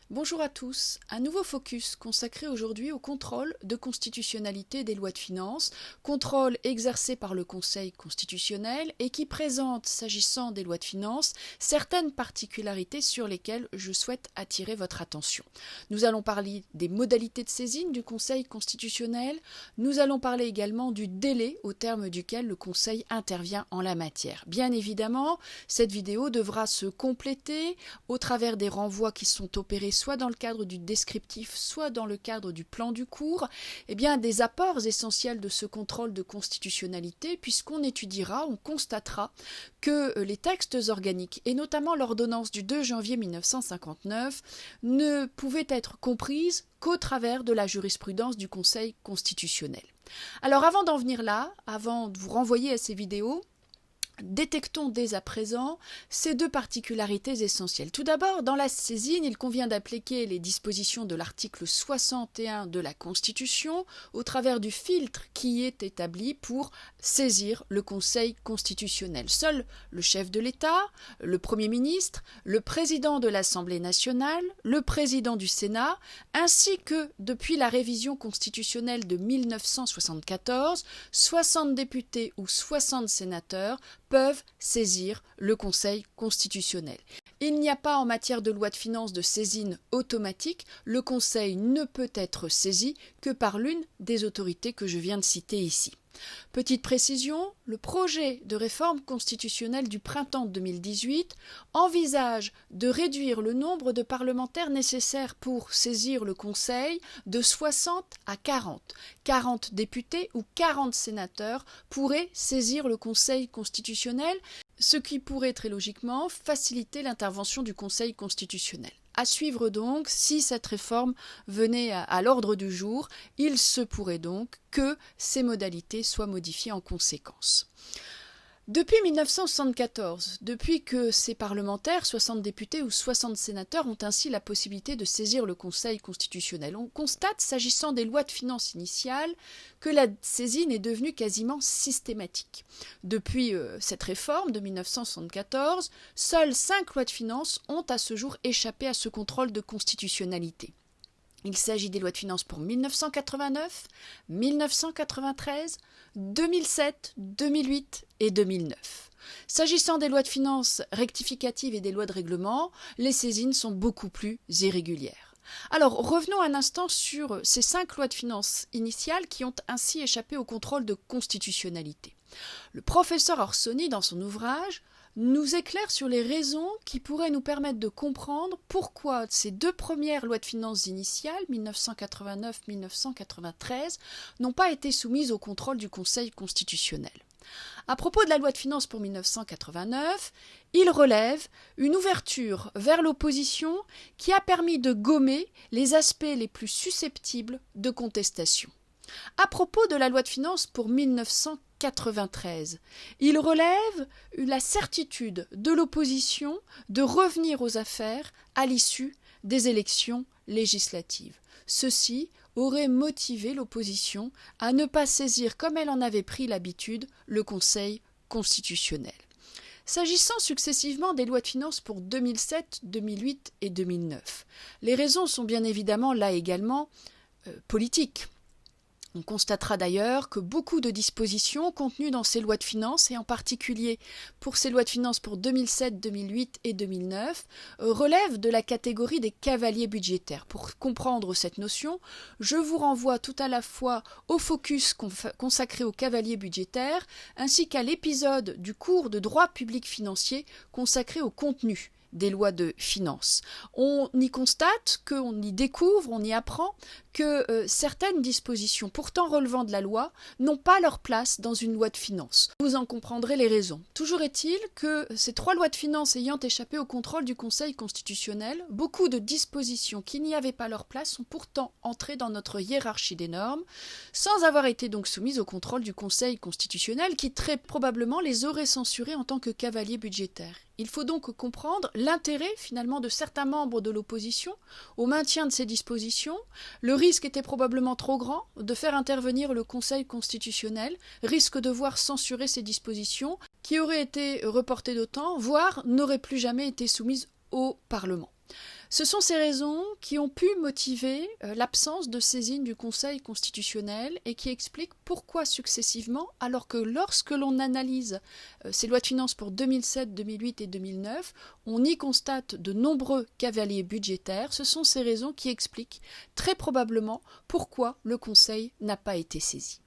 Bonjour à tous, un nouveau focus consacré aujourd'hui au contrôle de constitutionnalité des lois de finances, contrôle exercé par le Conseil constitutionnel et qui présente, s'agissant des lois de finances, certaines particularités sur lesquelles je souhaite attirer votre attention. Nous allons parler des modalités de saisine du Conseil constitutionnel, nous allons parler également du délai au terme duquel le Conseil intervient en la matière. Bien évidemment, cette vidéo devra se compléter au travers des renvois qui sont opérés soit dans le cadre du descriptif, soit dans le cadre du plan du cours, des apports essentiels de ce contrôle de constitutionnalité, puisqu'on étudiera, on constatera que les textes organiques, et notamment l'ordonnance du 2 janvier 1959, ne pouvaient être comprises qu'au travers de la jurisprudence du Conseil constitutionnel. Alors avant d'en venir là, avant de vous renvoyer à ces vidéos, détectons dès à présent ces deux particularités essentielles. Tout d'abord, dans la saisine, il convient d'appliquer les dispositions de l'article 61 de la Constitution au travers du filtre qui est établi pour saisir le Conseil constitutionnel. Seul le chef de l'État, le Premier ministre, le président de l'Assemblée nationale, le président du Sénat, ainsi que, depuis la révision constitutionnelle de 1974, 60 députés ou 60 sénateurs peuvent saisir le Conseil constitutionnel. Il n'y a pas en matière de loi de finances de saisine automatique, le Conseil ne peut être saisi que par l'une des autorités que je viens de citer ici. Petite précision, le projet de réforme constitutionnelle du printemps 2018 envisage de réduire le nombre de parlementaires nécessaires pour saisir le Conseil de 60 à 40. 40 députés ou 40 sénateurs pourraient saisir le Conseil constitutionnel, ce qui pourrait très logiquement faciliter l'intervention du Conseil constitutionnel. À suivre donc, si cette réforme venait à l'ordre du jour, il se pourrait donc que ces modalités soient modifiées en conséquence. Depuis 1974, depuis que ces parlementaires, 60 députés ou 60 sénateurs, ont ainsi la possibilité de saisir le Conseil constitutionnel, on constate, s'agissant des lois de finances initiales, que la saisine est devenue quasiment systématique. Depuis cette réforme de 1974, seules 5 lois de finances ont à ce jour échappé à ce contrôle de constitutionnalité. Il s'agit des lois de finances pour 1989, 1993, 2007, 2008 et 2009. S'agissant des lois de finances rectificatives et des lois de règlement, les saisines sont beaucoup plus irrégulières. Alors, revenons un instant sur ces 5 lois de finances initiales qui ont ainsi échappé au contrôle de constitutionnalité. Le professeur Orsoni, dans son ouvrage, nous éclaire sur les raisons qui pourraient nous permettre de comprendre pourquoi ces 2 premières lois de finances initiales, 1989-1993, n'ont pas été soumises au contrôle du Conseil constitutionnel. À propos de la loi de finances pour 1989, il relève une ouverture vers l'opposition qui a permis de gommer les aspects les plus susceptibles de contestation. À propos de la loi de finances pour 1993, il relève la certitude de l'opposition de revenir aux affaires à l'issue des élections législatives. Ceci aurait motivé l'opposition à ne pas saisir, comme elle en avait pris l'habitude, le Conseil constitutionnel. S'agissant successivement des lois de finances pour 2007, 2008 et 2009, les raisons sont bien évidemment là également politiques. On constatera d'ailleurs que beaucoup de dispositions contenues dans ces lois de finances, et en particulier pour ces lois de finances pour 2007, 2008 et 2009, relèvent de la catégorie des cavaliers budgétaires. Pour comprendre cette notion, je vous renvoie tout à la fois au focus consacré aux cavaliers budgétaires, ainsi qu'à l'épisode du cours de droit public financier consacré au contenu des lois de finances. On y constate, on y découvre, on y apprend que certaines dispositions pourtant relevant de la loi n'ont pas leur place dans une loi de finances. Vous en comprendrez les raisons. Toujours est-il que ces 3 lois de finances ayant échappé au contrôle du Conseil constitutionnel, beaucoup de dispositions qui n'y avaient pas leur place sont pourtant entrées dans notre hiérarchie des normes, sans avoir été donc soumises au contrôle du Conseil constitutionnel qui très probablement les aurait censurées en tant que cavaliers budgétaires. Il faut donc comprendre l'intérêt finalement de certains membres de l'opposition au maintien de ces dispositions. Le risque était probablement trop grand de faire intervenir le Conseil constitutionnel, risque de voir censurer ces dispositions qui auraient été reportées d'autant, voire n'auraient plus jamais été soumises au Parlement. Ce sont ces raisons qui ont pu motiver l'absence de saisine du Conseil constitutionnel et qui expliquent pourquoi successivement, alors que lorsque l'on analyse ces lois de finances pour 2007, 2008 et 2009, on y constate de nombreux cavaliers budgétaires. Ce sont ces raisons qui expliquent très probablement pourquoi le Conseil n'a pas été saisi.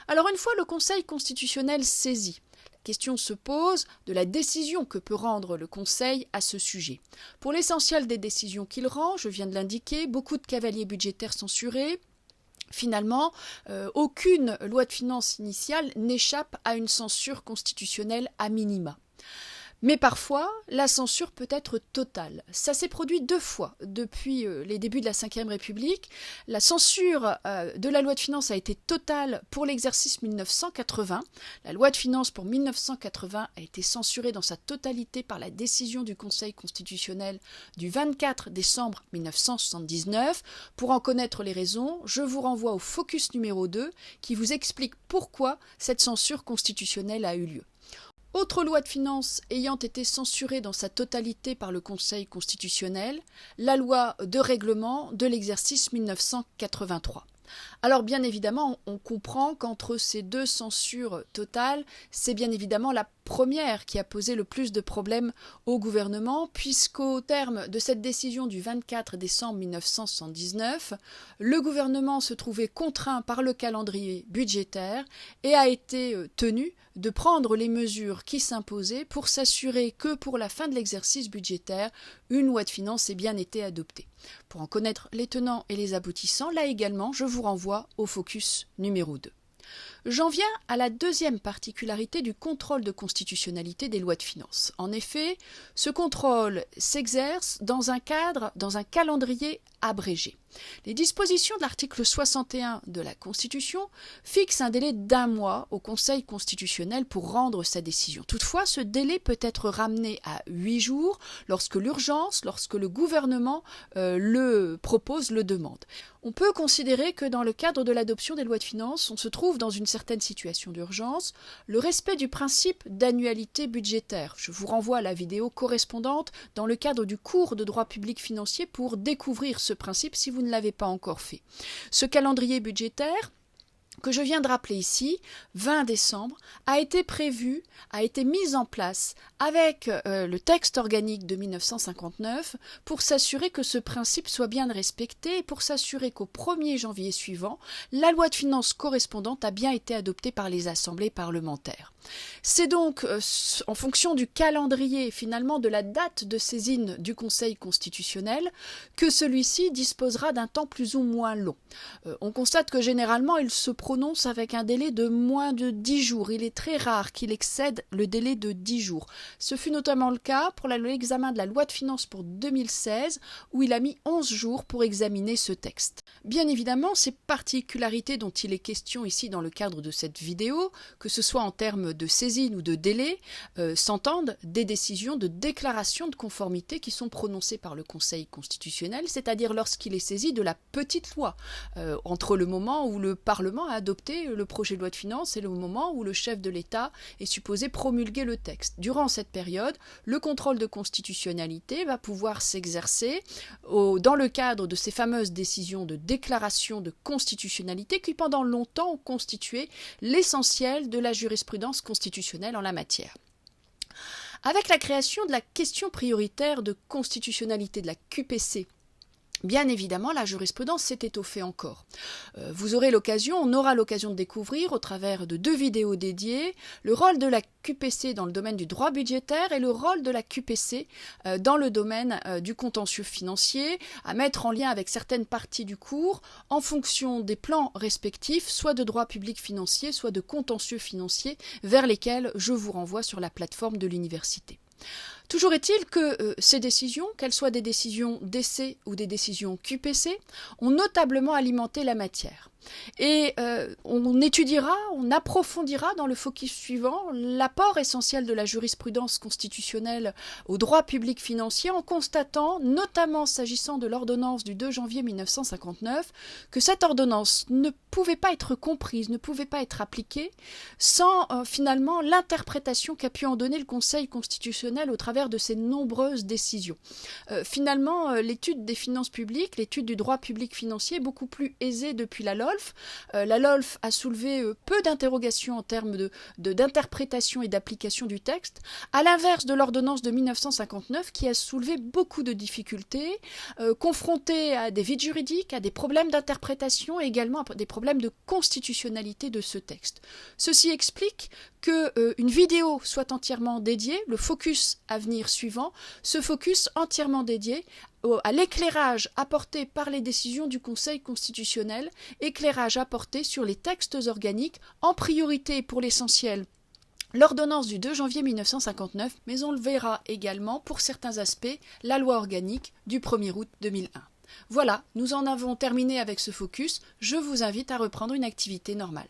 Alors une fois le Conseil constitutionnel saisi, la question se pose de la décision que peut rendre le Conseil à ce sujet. Pour l'essentiel des décisions qu'il rend, je viens de l'indiquer, beaucoup de cavaliers budgétaires censurés. Finalement, aucune loi de finances initiale n'échappe à une censure constitutionnelle à minima. Mais parfois, la censure peut être totale. Ça s'est produit 2 fois depuis les débuts de la Ve République. La censure de la loi de finances a été totale pour l'exercice 1980. La loi de finances pour 1980 a été censurée dans sa totalité par la décision du Conseil constitutionnel du 24 décembre 1979. Pour en connaître les raisons, je vous renvoie au focus numéro 2 qui vous explique pourquoi cette censure constitutionnelle a eu lieu. Autre loi de finances ayant été censurée dans sa totalité par le Conseil constitutionnel, la loi de règlement de l'exercice 1983. Alors bien évidemment, on comprend qu'entre ces 2 censures totales, c'est bien évidemment la première qui a posé le plus de problèmes au gouvernement, puisqu'au terme de cette décision du 24 décembre 1979, le gouvernement se trouvait contraint par le calendrier budgétaire et a été tenu de prendre les mesures qui s'imposaient pour s'assurer que pour la fin de l'exercice budgétaire, une loi de finances ait bien été adoptée. Pour en connaître les tenants et les aboutissants, là également, je vous renvoie au focus numéro 2. J'en viens à la deuxième particularité du contrôle de constitutionnalité des lois de finances. En effet, ce contrôle s'exerce dans un calendrier abrégé. Les dispositions de l'article 61 de la Constitution fixent un délai d'1 mois au Conseil constitutionnel pour rendre sa décision. Toutefois, ce délai peut être ramené à 8 jours lorsque l'urgence, lorsque le gouvernement le propose, le demande. On peut considérer que dans le cadre de l'adoption des lois de finances, on se trouve dans une certaine situation d'urgence, le respect du principe d'annualité budgétaire. Je vous renvoie à la vidéo correspondante dans le cadre du cours de droit public financier pour découvrir ce principe si vous ne l'avez pas encore fait. Ce calendrier budgétaire que je viens de rappeler ici, 20 décembre, a été mis en place avec le texte organique de 1959 pour s'assurer que ce principe soit bien respecté et pour s'assurer qu'au 1er janvier suivant, la loi de finances correspondante a bien été adoptée par les assemblées parlementaires. C'est donc en fonction du calendrier, finalement de la date de saisine du Conseil constitutionnel, que celui-ci disposera d'un temps plus ou moins long. On constate que généralement il se prononce avec un délai de moins de 10 jours. Il est très rare qu'il excède le délai de 10 jours. Ce fut notamment le cas pour l'examen de la loi de finances pour 2016, où il a mis 11 jours pour examiner ce texte. Bien évidemment, ces particularités dont il est question ici dans le cadre de cette vidéo, que ce soit en termes de saisine ou de délai, s'entendent des décisions de déclaration de conformité qui sont prononcées par le Conseil constitutionnel, c'est-à-dire lorsqu'il est saisi de la petite loi, entre le moment où le Parlement a adopté le projet de loi de finances et le moment où le chef de l'État est supposé promulguer le texte. Durant cette période, le contrôle de constitutionnalité va pouvoir s'exercer dans le cadre de ces fameuses décisions de déclaration de constitutionnalité qui pendant longtemps ont constitué l'essentiel de la jurisprudence constitutionnelle en la matière. Avec la création de la question prioritaire de constitutionnalité de la QPC, bien évidemment, la jurisprudence s'est étoffée encore. On aura l'occasion de découvrir, au travers de 2 vidéos dédiées, le rôle de la QPC dans le domaine du droit budgétaire et le rôle de la QPC dans le domaine du contentieux financier, à mettre en lien avec certaines parties du cours, en fonction des plans respectifs, soit de droit public financier, soit de contentieux financier, vers lesquels je vous renvoie sur la plateforme de l'université. Toujours est-il que ces décisions, qu'elles soient des décisions DC ou des décisions QPC, ont notablement alimenté la matière. Et on étudiera, on approfondira dans le focus suivant l'apport essentiel de la jurisprudence constitutionnelle au droit public financier en constatant, notamment s'agissant de l'ordonnance du 2 janvier 1959, que cette ordonnance ne pouvait pas être comprise, ne pouvait pas être appliquée sans finalement l'interprétation qu'a pu en donner le Conseil constitutionnel au travers travers de ces nombreuses décisions. Finalement, l'étude des finances publiques, l'étude du droit public financier est beaucoup plus aisée depuis la LOLF. La LOLF a soulevé peu d'interrogations en termes d'interprétation et d'application du texte, à l'inverse de l'ordonnance de 1959 qui a soulevé beaucoup de difficultés, confrontée à des vides juridiques, à des problèmes d'interprétation et également à des problèmes de constitutionnalité de ce texte. Ceci explique qu'une vidéo soit entièrement dédiée, le focus à venir suivant, ce focus entièrement dédié à l'éclairage apporté par les décisions du Conseil constitutionnel, éclairage apporté sur les textes organiques, en priorité pour l'essentiel l'ordonnance du 2 janvier 1959, mais on le verra également pour certains aspects, la loi organique du 1er août 2001. Voilà, nous en avons terminé avec ce focus, je vous invite à reprendre une activité normale.